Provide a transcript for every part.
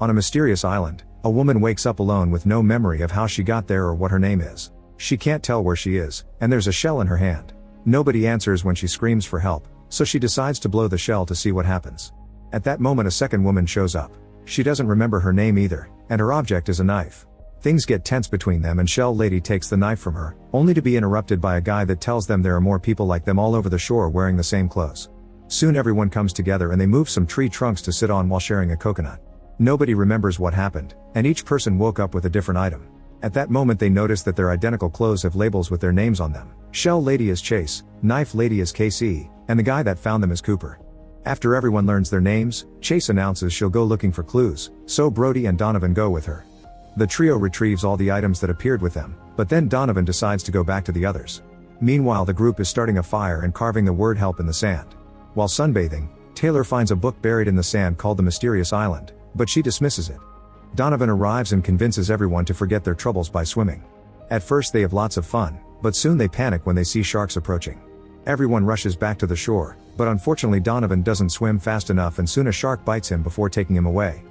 On a mysterious island, a woman wakes up alone with no memory of how she got there or what her name is. She can't tell where she is, and there's a shell in her hand. Nobody answers when she screams for help, so she decides to blow the shell to see what happens. At that moment a second woman shows up. She doesn't remember her name either, and her object is a knife. Things get tense between them and Shell Lady takes the knife from her, only to be interrupted by a guy that tells them there are more people like them all over the shore wearing the same clothes. Soon everyone comes together and they move some tree trunks to sit on while sharing a coconut. Nobody remembers what happened, and each person woke up with a different item. At that moment they notice that their identical clothes have labels with their names on them. Shell Lady is Chase, Knife Lady is KC, and the guy that found them is Cooper. After everyone learns their names, Chase announces she'll go looking for clues, so Brody and Donovan go with her. The trio retrieves all the items that appeared with them, but then Donovan decides to go back to the others. Meanwhile the group is starting a fire and carving the word help in the sand. While sunbathing, Taylor finds a book buried in the sand called The Mysterious Island, but she dismisses it. Donovan arrives and convinces everyone to forget their troubles by swimming. At first they have lots of fun, but soon they panic when they see sharks approaching. Everyone rushes back to the shore, but unfortunately Donovan doesn't swim fast enough and soon a shark bites him before taking him away.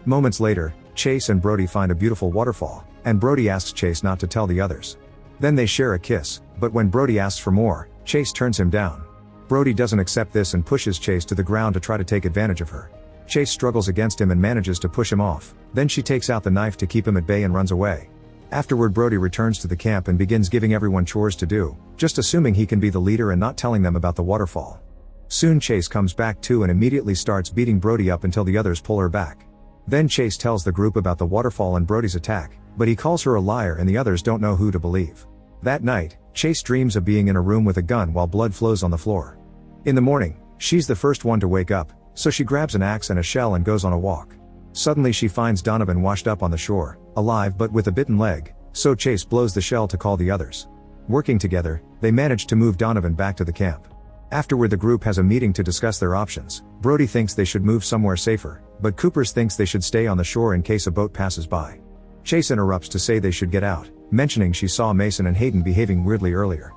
Moments later, Chase and Brody find a beautiful waterfall, and Brody asks Chase not to tell the others. Then they share a kiss, but when Brody asks for more, Chase turns him down. Brody doesn't accept this and pushes Chase to the ground to try to take advantage of her. Chase struggles against him and manages to push him off, then she takes out the knife to keep him at bay and runs away. Afterward Brody returns to the camp and begins giving everyone chores to do, just assuming he can be the leader and not telling them about the waterfall. Soon Chase comes back too and immediately starts beating Brody up until the others pull her back. Then Chase tells the group about the waterfall and Brody's attack, but he calls her a liar and the others don't know who to believe. That night, Chase dreams of being in a room with a gun while blood flows on the floor. In the morning, she's the first one to wake up, so she grabs an axe and a shell and goes on a walk. Suddenly she finds Donovan washed up on the shore, alive but with a bitten leg, so Chase blows the shell to call the others. Working together, they manage to move Donovan back to the camp. Afterward the group has a meeting to discuss their options. Brody thinks they should move somewhere safer, but Coopers thinks they should stay on the shore in case a boat passes by. Chase interrupts to say they should get out, mentioning she saw Mason and Hayden behaving weirdly earlier.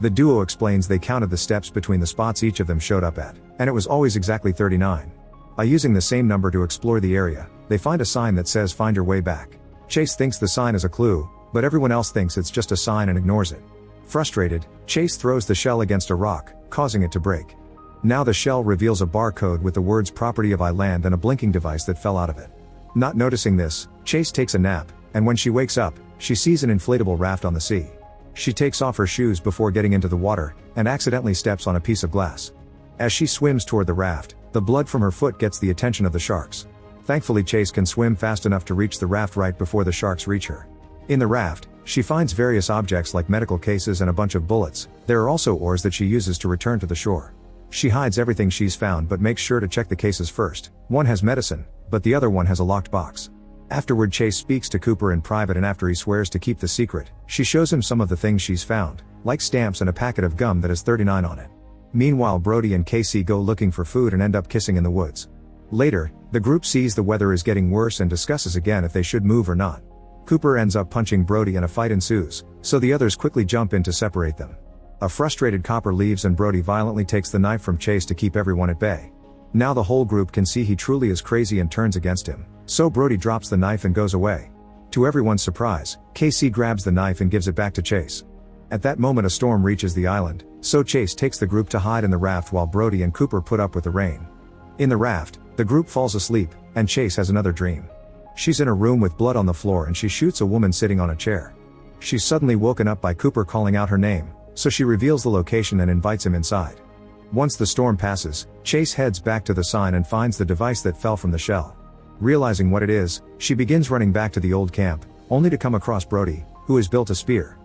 The duo explains they counted the steps between the spots each of them showed up at, and it was always exactly 39. By using the same number to explore the area, they find a sign that says find your way back. Chase thinks the sign is a clue, but everyone else thinks it's just a sign and ignores it. Frustrated, Chase throws the shell against a rock, causing it to break. Now the shell reveals a barcode with the words property of Island and a blinking device that fell out of it. Not noticing this, Chase takes a nap, and when she wakes up, she sees an inflatable raft on the sea. She takes off her shoes before getting into the water, and accidentally steps on a piece of glass. As she swims toward the raft, the blood from her foot gets the attention of the sharks. Thankfully Chase can swim fast enough to reach the raft right before the sharks reach her. In the raft, she finds various objects like medical cases and a bunch of bullets. There are also oars that she uses to return to the shore. She hides everything she's found but makes sure to check the cases first. One has medicine, but the other one has a locked box. Afterward Chase speaks to Cooper in private and after he swears to keep the secret, she shows him some of the things she's found, like stamps and a packet of gum that has 39 on it. Meanwhile Brody and Casey go looking for food and end up kissing in the woods. Later, the group sees the weather is getting worse and discusses again if they should move or not. Cooper ends up punching Brody and a fight ensues, so the others quickly jump in to separate them. A frustrated Copper leaves and Brody violently takes the knife from Chase to keep everyone at bay. Now the whole group can see he truly is crazy and turns against him, so Brody drops the knife and goes away. To everyone's surprise, Casey grabs the knife and gives it back to Chase. At that moment a storm reaches the island, so Chase takes the group to hide in the raft while Brody and Cooper put up with the rain. In the raft, the group falls asleep, and Chase has another dream. She's in a room with blood on the floor and she shoots a woman sitting on a chair. She's suddenly woken up by Cooper calling out her name, so she reveals the location and invites him inside. Once the storm passes, Chase heads back to the sign and finds the device that fell from the shell. Realizing what it is, she begins running back to the old camp, only to come across Brody, who has built a spear.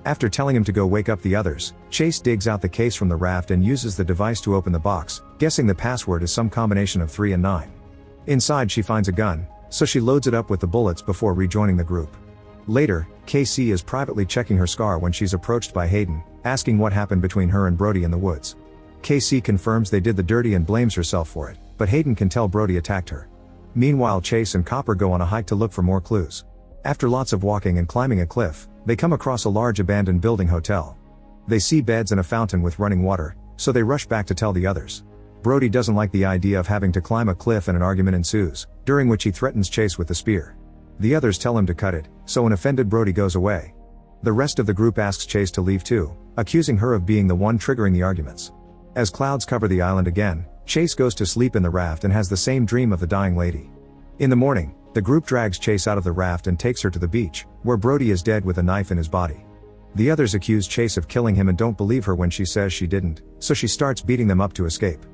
After telling him to go wake up the others, Chase digs out the case from the raft and uses the device to open the box, guessing the password is some combination of 3 and 9. Inside she finds a gun, so she loads it up with the bullets before rejoining the group. Later, KC is privately checking her scar when she's approached by Hayden, asking what happened between her and Brody in the woods. KC confirms they did the dirty and blames herself for it, but Hayden can tell Brody attacked her. Meanwhile Chase and Copper go on a hike to look for more clues. After lots of walking and climbing a cliff, they come across a large abandoned building hotel. They see beds and a fountain with running water, so they rush back to tell the others. Brody doesn't like the idea of having to climb a cliff and an argument ensues, during which he threatens Chase with the spear. The others tell him to cut it, so an offended Brody goes away. The rest of the group asks Chase to leave too, accusing her of being the one triggering the arguments. As clouds cover the island again, Chase goes to sleep in the raft and has the same dream of the dying lady. In the morning, the group drags Chase out of the raft and takes her to the beach, where Brody is dead with a knife in his body. The others accuse Chase of killing him and don't believe her when she says she didn't, so she starts beating them up to escape.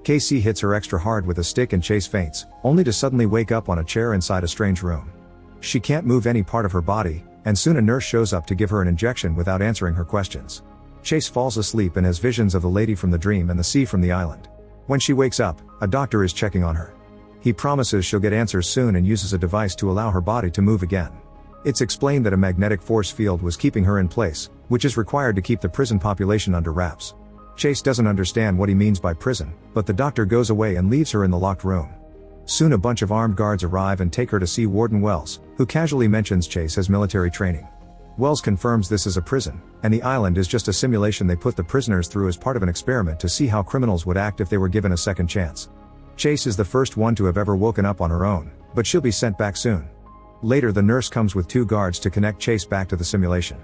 Casey hits her extra hard with a stick and Chase faints, only to suddenly wake up on a chair inside a strange room. She can't move any part of her body, and soon a nurse shows up to give her an injection without answering her questions. Chase falls asleep and has visions of the lady from the dream and the sea from the island. When she wakes up, a doctor is checking on her. He promises she'll get answers soon and uses a device to allow her body to move again. It's explained that a magnetic force field was keeping her in place, which is required to keep the prison population under wraps. Chase doesn't understand what he means by prison, but the doctor goes away and leaves her in the locked room. Soon a bunch of armed guards arrive and take her to see Warden Wells, who casually mentions Chase has military training. Wells confirms this is a prison, and the island is just a simulation they put the prisoners through as part of an experiment to see how criminals would act if they were given a second chance. Chase is the first one to have ever woken up on her own, but she'll be sent back soon. Later the nurse comes with 2 guards to connect Chase back to the simulation.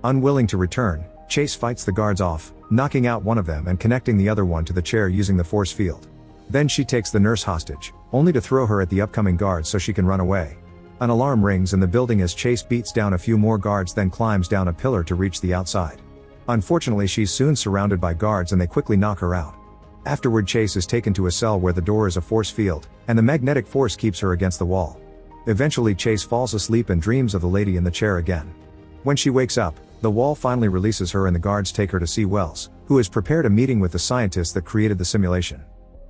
Unwilling to return, Chase fights the guards off, knocking out one of them and connecting the other one to the chair using the force field. Then she takes the nurse hostage, only to throw her at the upcoming guards so she can run away. An alarm rings in the building as Chase beats down a few more guards then climbs down a pillar to reach the outside. Unfortunately she's soon surrounded by guards and they quickly knock her out. Afterward Chase is taken to a cell where the door is a force field, and the magnetic force keeps her against the wall. Eventually Chase falls asleep and dreams of the lady in the chair again. When she wakes up, the wall finally releases her and the guards take her to see Wells, who has prepared a meeting with the scientists that created the simulation.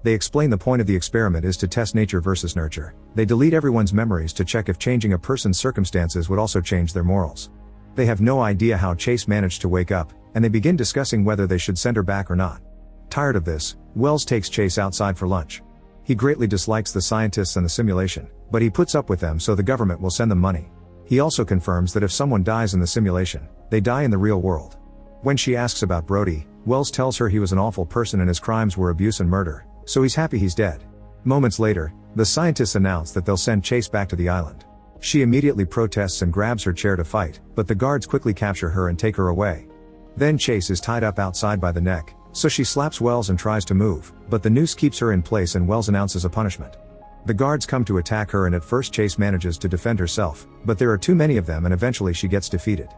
They explain the point of the experiment is to test nature versus nurture. They delete everyone's memories to check if changing a person's circumstances would also change their morals. They have no idea how Chase managed to wake up, and they begin discussing whether they should send her back or not. Tired of this, Wells takes Chase outside for lunch. He greatly dislikes the scientists and the simulation, but he puts up with them so the government will send them money. He also confirms that if someone dies in the simulation, they die in the real world. When she asks about Brody, Wells tells her he was an awful person and his crimes were abuse and murder, so he's happy he's dead. Moments later, the scientists announce that they'll send Chase back to the island. She immediately protests and grabs her chair to fight, but the guards quickly capture her and take her away. Then Chase is tied up outside by the neck, so she slaps Wells and tries to move, but the noose keeps her in place and Wells announces a punishment. The guards come to attack her and at first Chase manages to defend herself, but there are too many of them and eventually she gets defeated.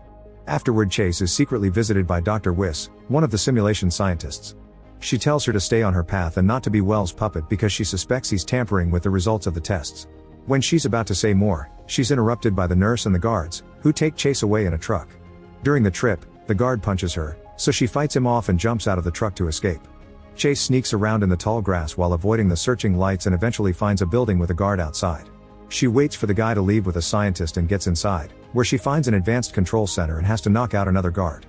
Afterward Chase is secretly visited by Dr. Wiss, one of the simulation scientists. She tells her to stay on her path and not to be Wells' puppet because she suspects he's tampering with the results of the tests. When she's about to say more, she's interrupted by the nurse and the guards, who take Chase away in a truck. During the trip, the guard punches her, so she fights him off and jumps out of the truck to escape. Chase sneaks around in the tall grass while avoiding the searching lights and eventually finds a building with a guard outside. She waits for the guy to leave with a scientist and gets inside, where she finds an advanced control center and has to knock out another guard.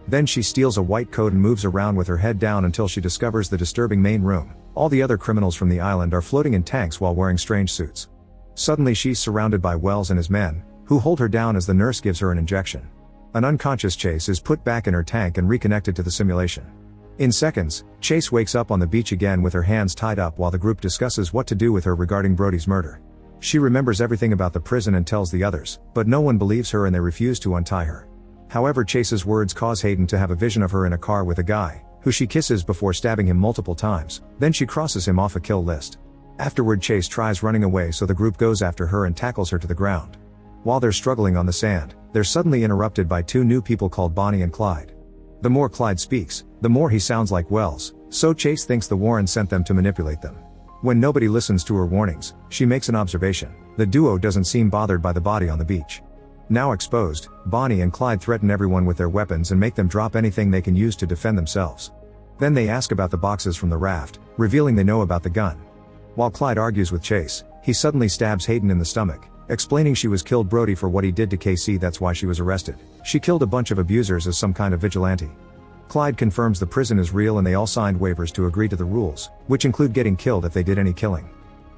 Then she steals a white coat and moves around with her head down until she discovers the disturbing main room. All the other criminals from the island are floating in tanks while wearing strange suits. Suddenly she's surrounded by Wells and his men, who hold her down as the nurse gives her an injection. An unconscious Chase is put back in her tank and reconnected to the simulation. In seconds, Chase wakes up on the beach again with her hands tied up while the group discusses what to do with her regarding Brody's murder. She remembers everything about the prison and tells the others, but no one believes her and they refuse to untie her. However, Chase's words cause Hayden to have a vision of her in a car with a guy, who she kisses before stabbing him multiple times, then she crosses him off a kill list. Afterward Chase tries running away so the group goes after her and tackles her to the ground. While they're struggling on the sand, they're suddenly interrupted by 2 new people called Bonnie and Clyde. The more Clyde speaks, the more he sounds like Wells, so Chase thinks the Warren sent them to manipulate them. When nobody listens to her warnings, she makes an observation. The duo doesn't seem bothered by the body on the beach. Now exposed, Bonnie and Clyde threaten everyone with their weapons and make them drop anything they can use to defend themselves. Then they ask about the boxes from the raft, revealing they know about the gun. While Clyde argues with Chase, he suddenly stabs Hayden in the stomach, explaining she was killed Brody for what he did to KC, that's why she was arrested. She killed a bunch of abusers as some kind of vigilante. Clyde confirms the prison is real and they all signed waivers to agree to the rules, which include getting killed if they did any killing.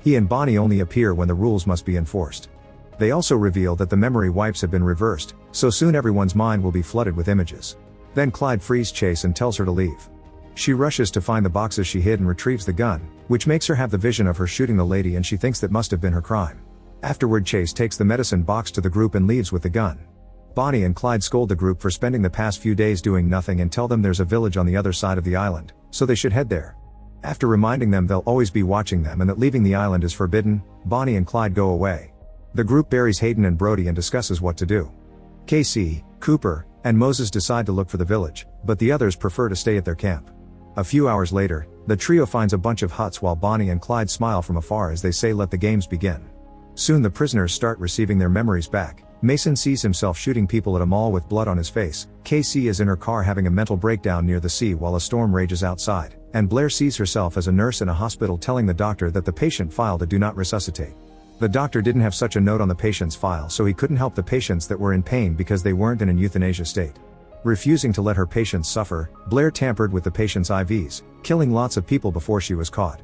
He and Bonnie only appear when the rules must be enforced. They also reveal that the memory wipes have been reversed, so soon everyone's mind will be flooded with images. Then Clyde frees Chase and tells her to leave. She rushes to find the boxes she hid and retrieves the gun, which makes her have the vision of her shooting the lady, and she thinks that must have been her crime. Afterward, Chase takes the medicine box to the group and leaves with the gun. Bonnie and Clyde scold the group for spending the past few days doing nothing and tell them there's a village on the other side of the island, so they should head there. After reminding them they'll always be watching them and that leaving the island is forbidden, Bonnie and Clyde go away. The group buries Hayden and Brody and discusses what to do. Casey, Cooper, and Moses decide to look for the village, but the others prefer to stay at their camp. A few hours later, the trio finds a bunch of huts while Bonnie and Clyde smile from afar as they say let the games begin. Soon the prisoners start receiving their memories back. Mason sees himself shooting people at a mall with blood on his face, Casey is in her car having a mental breakdown near the sea while a storm rages outside, and Blair sees herself as a nurse in a hospital telling the doctor that the patient filed a do not resuscitate. The doctor didn't have such a note on the patient's file, so he couldn't help the patients that were in pain because they weren't in an euthanasia state. Refusing to let her patients suffer, Blair tampered with the patient's IVs, killing lots of people before she was caught.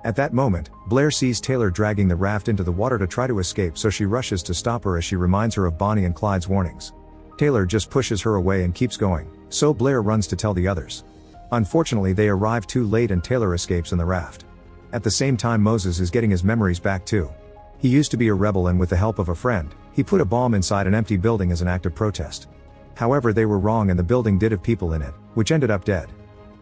At that moment, Blair sees Taylor dragging the raft into the water to try to escape, so she rushes to stop her as she reminds her of Bonnie and Clyde's warnings. Taylor just pushes her away and keeps going, so Blair runs to tell the others. Unfortunately, they arrive too late and Taylor escapes in the raft. At the same time, Moses is getting his memories back too. He used to be a rebel, and with the help of a friend, he put a bomb inside an empty building as an act of protest. However, they were wrong and the building did have people in it, which ended up dead.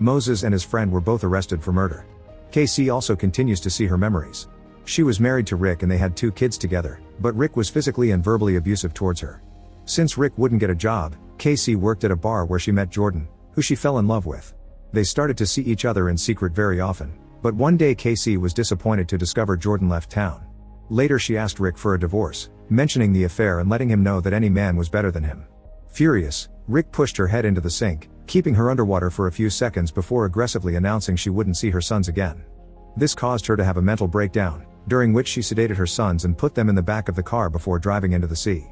Moses and his friend were both arrested for murder. Casey also continues to see her memories. She was married to Rick and they had 2 kids together, but Rick was physically and verbally abusive towards her. Since Rick wouldn't get a job, Casey worked at a bar where she met Jordan, who she fell in love with. They started to see each other in secret very often, but one day Casey was disappointed to discover Jordan left town. Later she asked Rick for a divorce, mentioning the affair and letting him know that any man was better than him. Furious, Rick pushed her head into the sink, keeping her underwater for a few seconds before aggressively announcing she wouldn't see her sons again. This caused her to have a mental breakdown, during which she sedated her sons and put them in the back of the car before driving into the sea.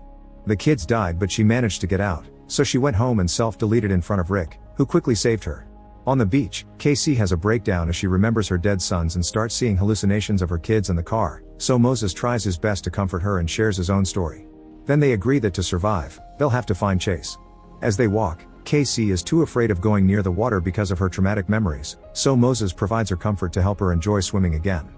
The kids died, but she managed to get out, so she went home and self-deleted in front of Rick, who quickly saved her. On the beach, Casey has a breakdown as she remembers her dead sons and starts seeing hallucinations of her kids in the car, so Moses tries his best to comfort her and shares his own story. Then they agree that to survive, they'll have to find Chase. As they walk, Casey is too afraid of going near the water because of her traumatic memories, so Moses provides her comfort to help her enjoy swimming again.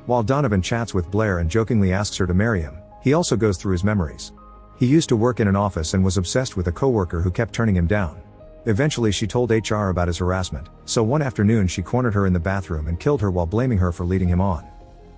While Donovan chats with Blair and jokingly asks her to marry him, he also goes through his memories. He used to work in an office and was obsessed with a coworker who kept turning him down. Eventually she told HR about his harassment, so one afternoon she cornered her in the bathroom and killed her while blaming her for leading him on.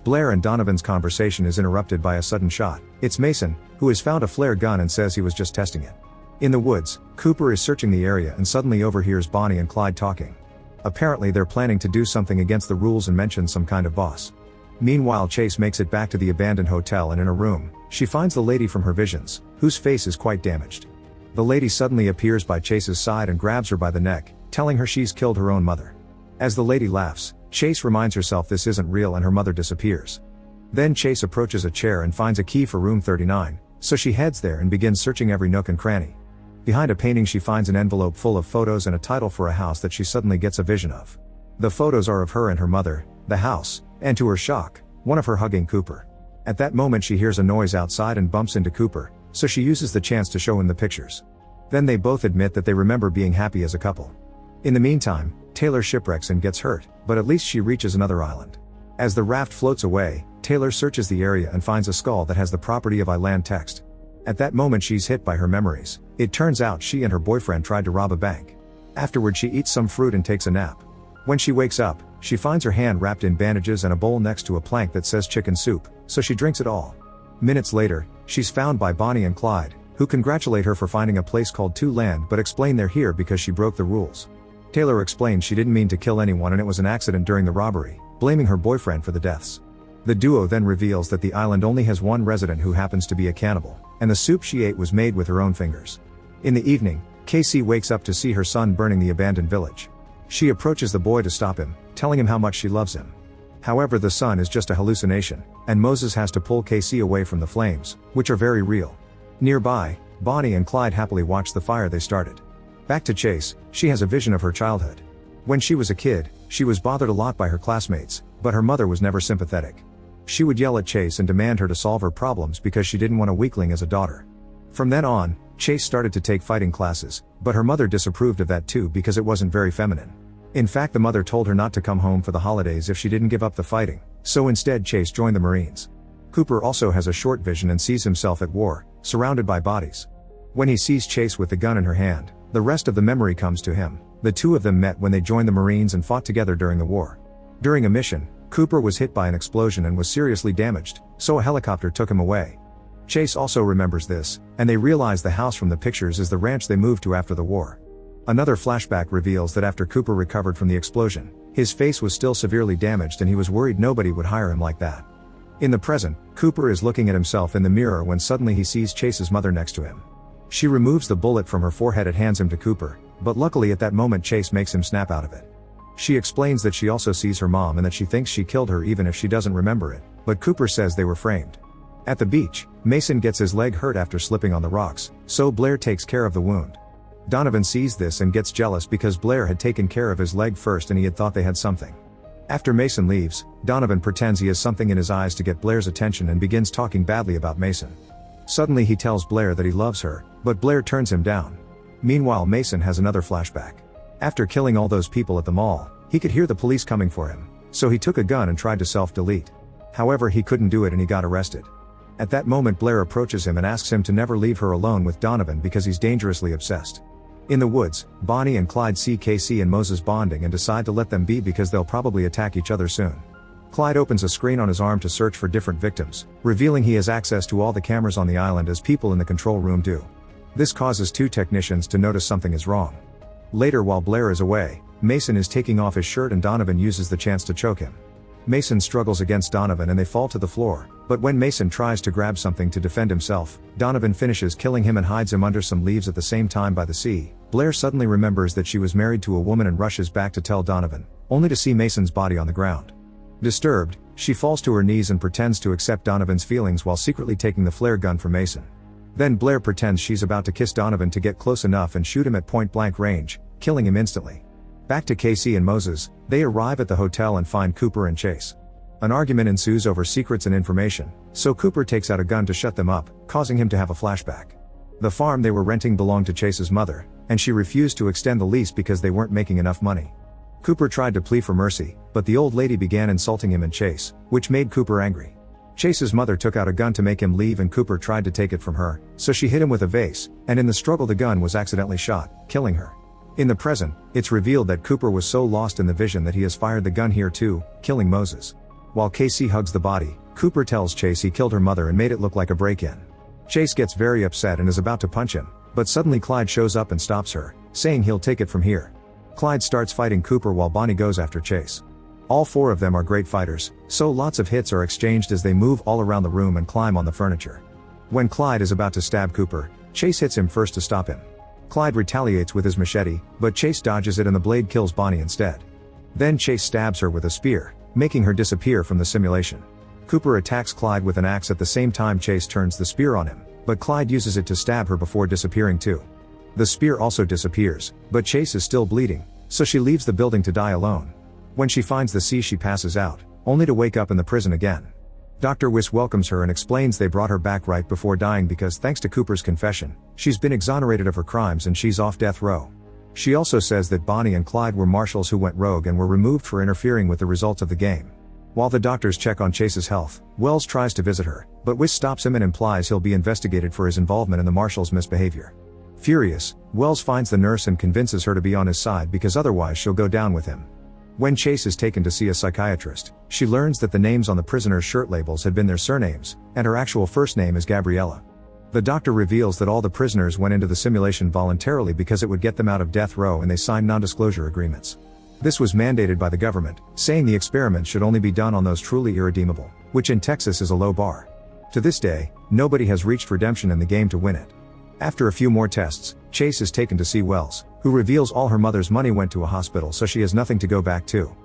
Blair and Donovan's conversation is interrupted by a sudden shot. It's Mason, who has found a flare gun and says he was just testing it. In the woods, Cooper is searching the area and suddenly overhears Bonnie and Clyde talking. Apparently they're planning to do something against the rules and mention some kind of boss. Meanwhile, Chase makes it back to the abandoned hotel, and in a room, she finds the lady from her visions, whose face is quite damaged. The lady suddenly appears by Chase's side and grabs her by the neck, telling her she's killed her own mother. As the lady laughs, Chase reminds herself this isn't real and her mother disappears. Then Chase approaches a chair and finds a key for room 39, so she heads there and begins searching every nook and cranny. Behind a painting she finds an envelope full of photos and a title for a house that she suddenly gets a vision of. The photos are of her and her mother, the house, and to her shock, one of her hugging Cooper. At that moment she hears a noise outside and bumps into Cooper, so she uses the chance to show him the pictures. Then they both admit that they remember being happy as a couple. In the meantime, Taylor shipwrecks and gets hurt, but at least she reaches another island. As the raft floats away, Taylor searches the area and finds a skull that has the property of Island text. At that moment she's hit by her memories. It turns out she and her boyfriend tried to rob a bank. Afterward she eats some fruit and takes a nap. When she wakes up, she finds her hand wrapped in bandages and a bowl next to a plank that says chicken soup, so she drinks it all. Minutes later, she's found by Bonnie and Clyde, who congratulate her for finding a place called Two Land but explain they're here because she broke the rules. Taylor explains she didn't mean to kill anyone and it was an accident during the robbery, blaming her boyfriend for the deaths. The duo then reveals that the island only has one resident who happens to be a cannibal, and the soup she ate was made with her own fingers. In the evening, Casey wakes up to see her son burning the abandoned village. She approaches the boy to stop him, telling him how much she loves him. However, the son is just a hallucination, and Moses has to pull Casey away from the flames, which are very real. Nearby, Bonnie and Clyde happily watch the fire they started. Back to Chase, she has a vision of her childhood. When she was a kid, she was bothered a lot by her classmates, but her mother was never sympathetic. She would yell at Chase and demand her to solve her problems because she didn't want a weakling as a daughter. From then on, Chase started to take fighting classes, but her mother disapproved of that too because it wasn't very feminine. In fact, the mother told her not to come home for the holidays if she didn't give up the fighting, so instead Chase joined the Marines. Cooper also has a short vision and sees himself at war, surrounded by bodies. When he sees Chase with the gun in her hand, the rest of the memory comes to him. The two of them met when they joined the Marines and fought together during the war. During a mission, Cooper was hit by an explosion and was seriously damaged, so a helicopter took him away. Chase also remembers this, and they realize the house from the pictures is the ranch they moved to after the war. Another flashback reveals that after Cooper recovered from the explosion, his face was still severely damaged and he was worried nobody would hire him like that. In the present, Cooper is looking at himself in the mirror when suddenly he sees Chase's mother next to him. She removes the bullet from her forehead and hands him to Cooper, but luckily at that moment Chase makes him snap out of it. She explains that she also sees her mom and that she thinks she killed her even if she doesn't remember it, but Cooper says they were framed. At the beach, Mason gets his leg hurt after slipping on the rocks, so Blair takes care of the wound. Donovan sees this and gets jealous because Blair had taken care of his leg first and he had thought they had something. After Mason leaves, Donovan pretends he has something in his eyes to get Blair's attention and begins talking badly about Mason. Suddenly he tells Blair that he loves her, but Blair turns him down. Meanwhile, Mason has another flashback. After killing all those people at the mall, he could hear the police coming for him, so he took a gun and tried to self-delete. However, he couldn't do it and he got arrested. At that moment, Blair approaches him and asks him to never leave her alone with Donovan because he's dangerously obsessed. In the woods, Bonnie and Clyde see Casey and Moses bonding and decide to let them be because they'll probably attack each other soon. Clyde opens a screen on his arm to search for different victims, revealing he has access to all the cameras on the island as people in the control room do. This causes two technicians to notice something is wrong. Later, while Blair is away, Mason is taking off his shirt and Donovan uses the chance to choke him. Mason struggles against Donovan and they fall to the floor, but when Mason tries to grab something to defend himself, Donovan finishes killing him and hides him under some leaves at the same time by the sea. Blair suddenly remembers that she was married to a woman and rushes back to tell Donovan, only to see Mason's body on the ground. Disturbed, she falls to her knees and pretends to accept Donovan's feelings while secretly taking the flare gun from Mason. Then Blair pretends she's about to kiss Donovan to get close enough and shoot him at point-blank range, killing him instantly. Back to Casey and Moses, they arrive at the hotel and find Cooper and Chase. An argument ensues over secrets and information, so Cooper takes out a gun to shut them up, causing him to have a flashback. The farm they were renting belonged to Chase's mother, and she refused to extend the lease because they weren't making enough money. Cooper tried to plead for mercy, but the old lady began insulting him and Chase, which made Cooper angry. Chase's mother took out a gun to make him leave and Cooper tried to take it from her, so she hit him with a vase, and in the struggle the gun was accidentally shot, killing her. In the present, it's revealed that Cooper was so lost in the vision that he has fired the gun here too, killing Moses. While Casey hugs the body, Cooper tells Chase he killed her mother and made it look like a break-in. Chase gets very upset and is about to punch him, but suddenly Clyde shows up and stops her, saying he'll take it from here. Clyde starts fighting Cooper while Bonnie goes after Chase. All four of them are great fighters, so lots of hits are exchanged as they move all around the room and climb on the furniture. When Clyde is about to stab Cooper, Chase hits him first to stop him. Clyde retaliates with his machete, but Chase dodges it and the blade kills Bonnie instead. Then Chase stabs her with a spear, making her disappear from the simulation. Cooper attacks Clyde with an axe at the same time Chase turns the spear on him, but Clyde uses it to stab her before disappearing too. The spear also disappears, but Chase is still bleeding, so she leaves the building to die alone. When she finds the sea she passes out, only to wake up in the prison again. Dr. Wiss welcomes her and explains they brought her back right before dying because thanks to Cooper's confession, she's been exonerated of her crimes and she's off death row. She also says that Bonnie and Clyde were marshals who went rogue and were removed for interfering with the results of the game. While the doctors check on Chase's health, Wells tries to visit her, but Wiss stops him and implies he'll be investigated for his involvement in the marshals' misbehavior. Furious, Wells finds the nurse and convinces her to be on his side because otherwise she'll go down with him. When Chase is taken to see a psychiatrist, she learns that the names on the prisoners' shirt labels had been their surnames, and her actual first name is Gabriella. The doctor reveals that all the prisoners went into the simulation voluntarily because it would get them out of death row and they signed non-disclosure agreements. This was mandated by the government, saying the experiment should only be done on those truly irredeemable, which in Texas is a low bar. To this day, nobody has reached redemption in the game to win it. After a few more tests, Chase is taken to see Wells, who reveals all her mother's money went to a hospital so she has nothing to go back to.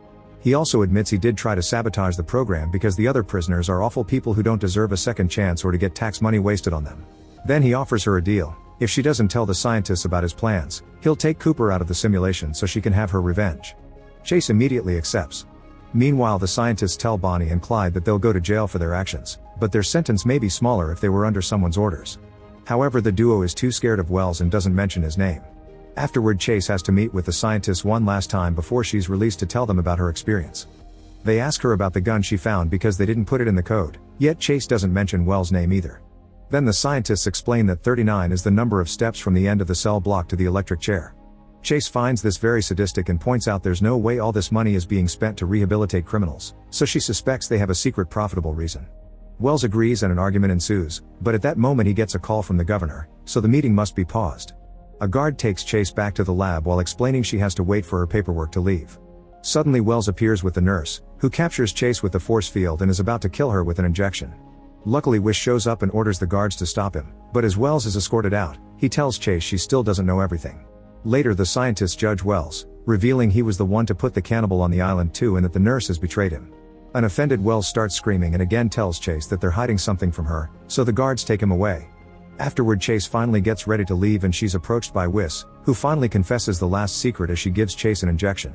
He also admits he did try to sabotage the program because the other prisoners are awful people who don't deserve a second chance or to get tax money wasted on them. Then he offers her a deal. If she doesn't tell the scientists about his plans, he'll take Cooper out of the simulation so she can have her revenge. Chase immediately accepts. Meanwhile, the scientists tell Bonnie and Clyde that they'll go to jail for their actions, but their sentence may be smaller if they were under someone's orders. However, the duo is too scared of Wells and doesn't mention his name. Afterward, Chase has to meet with the scientists one last time before she's released to tell them about her experience. They ask her about the gun she found because they didn't put it in the code, yet Chase doesn't mention Wells' name either. Then the scientists explain that 39 is the number of steps from the end of the cell block to the electric chair. Chase finds this very sadistic and points out there's no way all this money is being spent to rehabilitate criminals, so she suspects they have a secret profitable reason. Wells agrees and an argument ensues, but at that moment he gets a call from the governor, so the meeting must be paused. A guard takes Chase back to the lab while explaining she has to wait for her paperwork to leave. Suddenly Wells appears with the nurse, who captures Chase with the force field and is about to kill her with an injection. Luckily Wish shows up and orders the guards to stop him, but as Wells is escorted out, he tells Chase she still doesn't know everything. Later the scientists judge Wells, revealing he was the one to put the cannibal on the island too and that the nurse has betrayed him. An offended Wells starts screaming and again tells Chase that they're hiding something from her, so the guards take him away. Afterward Chase finally gets ready to leave and she's approached by Wiss, who finally confesses the last secret as she gives Chase an injection.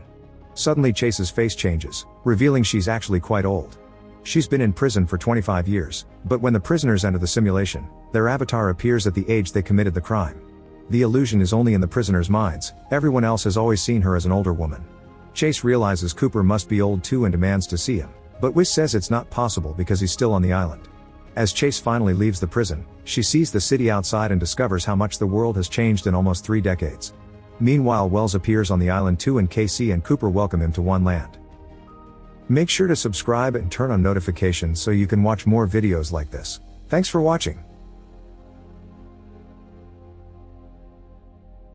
Suddenly Chase's face changes, revealing she's actually quite old. She's been in prison for 25 years, but when the prisoners enter the simulation, their avatar appears at the age they committed the crime. The illusion is only in the prisoners' minds, everyone else has always seen her as an older woman. Chase realizes Cooper must be old too and demands to see him, but Wiss says it's not possible because he's still on the island. As Chase finally leaves the prison, she sees the city outside and discovers how much the world has changed in almost 3 decades. Meanwhile Wells appears on the island too and Casey and Cooper welcome him to One Land. Make sure to subscribe and turn on notifications so you can watch more videos like this. Thanks for watching.